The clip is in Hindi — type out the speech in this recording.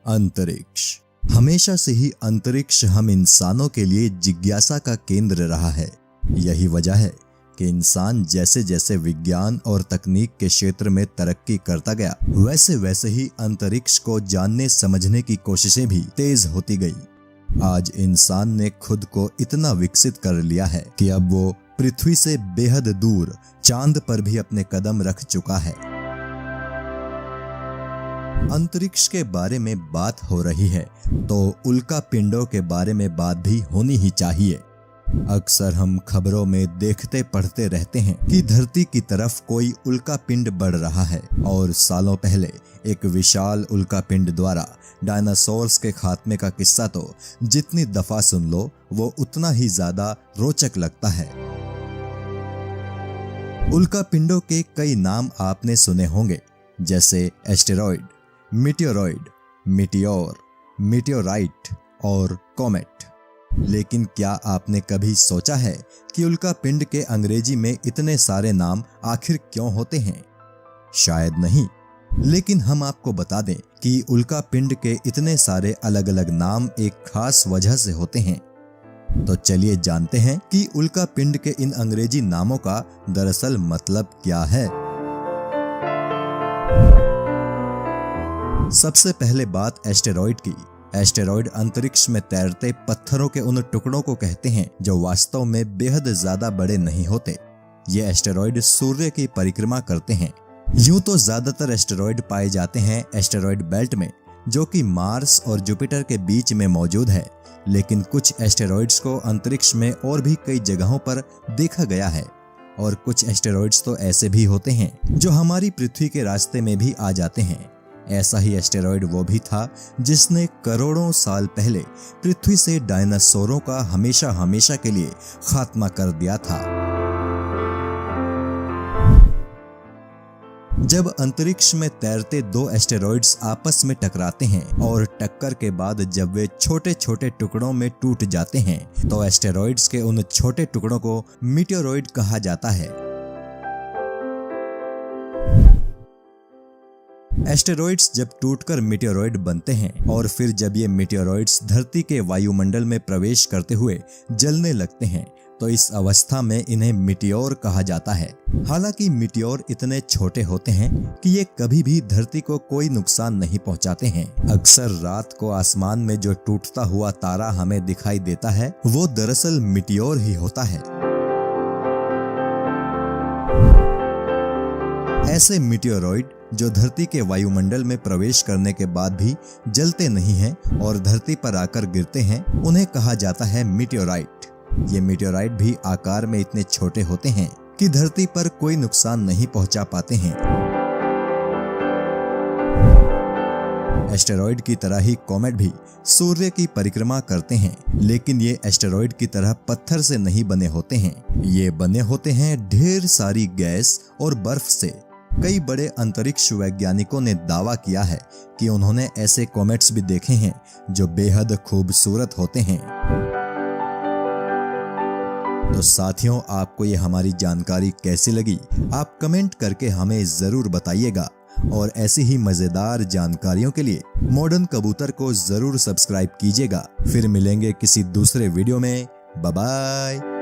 अंतरिक्ष। हमेशा से ही अंतरिक्ष हम इंसानों के लिए जिज्ञासा का केंद्र रहा है। यही वजह है कि इंसान जैसे जैसे विज्ञान और तकनीक के क्षेत्र में तरक्की करता गया, वैसे वैसे ही अंतरिक्ष को जानने समझने की कोशिशें भी तेज होती गई। आज इंसान ने खुद को इतना विकसित कर लिया है कि अब वो पृथ्वी से बेहद दूर चांद पर भी अपने कदम रख चुका है। अंतरिक्ष के बारे में बात हो रही है तो उल्का पिंडों के बारे में बात भी होनी ही चाहिए। अक्सर हम खबरों में देखते पढ़ते रहते हैं कि धरती की तरफ कोई उल्का पिंड बढ़ रहा है, और सालों पहले एक विशाल उल्का पिंड द्वारा डायनासोर्स के खात्मे का किस्सा तो जितनी दफा सुन लो वो उतना ही ज्यादा रोचक लगता है। उल्का पिंडों के कई नाम आपने सुने होंगे, जैसे एस्टेरॉइड, मीटियोरॉइड, मीटियोर, मीटियोराइट और कॉमेट। लेकिन क्या आपने कभी सोचा है कि उल्का पिंड के अंग्रेजी में इतने सारे नाम आखिर क्यों होते हैं? शायद नहीं, लेकिन हम आपको बता दें कि उल्का पिंड के इतने सारे अलग अलग नाम एक खास वजह से होते हैं। तो चलिए जानते हैं कि उल्का पिंड के इन अंग्रेजी नामों का दरअसल मतलब क्या है। सबसे पहले बात एस्टेरॉइड की। एस्टेरॉइड अंतरिक्ष में तैरते पत्थरों के उन टुकड़ों को कहते हैं जो वास्तव में बेहद ज्यादा बड़े नहीं होते। ये एस्टेरॉइड सूर्य की परिक्रमा करते हैं। यूं तो ज्यादातर एस्टेरॉइड पाए जाते हैं एस्टेरॉइड बेल्ट में, जो कि मार्स और जुपिटर के बीच में मौजूद है, लेकिन कुछ एस्टेरॉइड्स को अंतरिक्ष में और भी कई जगहों पर देखा गया है। और कुछ एस्टेरॉइड्स तो ऐसे भी होते हैं जो हमारी पृथ्वी के रास्ते में भी आ जाते हैं। ऐसा ही एस्टेरॉइड वो भी था जिसने करोड़ों साल पहले पृथ्वी से डायनासोरों का हमेशा हमेशा के लिए खात्मा कर दिया था। जब अंतरिक्ष में तैरते दो एस्टेरॉइड्स आपस में टकराते हैं और टक्कर के बाद जब वे छोटे छोटे टुकड़ों में टूट जाते हैं तो एस्टेरॉइड्स के उन छोटे टुकड़ों को मीटियोरॉइड कहा जाता है। एस्टेरॉइड्स जब टूटकर मीटियोरॉइड बनते हैं और फिर जब ये मीटियोरॉइड्स धरती के वायुमंडल में प्रवेश करते हुए जलने लगते हैं तो इस अवस्था में इन्हें मीटियोर कहा जाता है। हालांकि मीटियोर इतने छोटे होते हैं कि ये कभी भी धरती को कोई नुकसान नहीं पहुंचाते हैं। अक्सर रात को आसमान में जो टूटता हुआ तारा हमें दिखाई देता है वो दरअसल मीटियोर ही होता है। ऐसे मीटियोरॉइड जो धरती के वायुमंडल में प्रवेश करने के बाद भी जलते नहीं हैं और धरती पर आकर गिरते हैं, उन्हें कहा जाता है मीटियोराइट। ये मीटियोराइट भी आकार में इतने छोटे होते हैं कि धरती पर कोई नुकसान नहीं पहुंचा पाते हैं। एस्टेरॉइड की तरह ही कॉमेट भी सूर्य की परिक्रमा करते हैं, लेकिन ये एस्टेरॉइड की तरह पत्थर से नहीं बने होते हैं। ये बने होते हैं ढेर सारी गैस और बर्फ से। कई बड़े अंतरिक्ष वैज्ञानिकों ने दावा किया है कि उन्होंने ऐसे कॉमेट्स भी देखे हैं जो बेहद खूबसूरत होते हैं। तो साथियों, आपको ये हमारी जानकारी कैसी लगी? आप कमेंट करके हमें जरूर बताइएगा, और ऐसी ही मजेदार जानकारियों के लिए मॉडर्न कबूतर को जरूर सब्सक्राइब कीजिएगा। फिर मिलेंगे किसी दूसरे वीडियो में। Bye bye.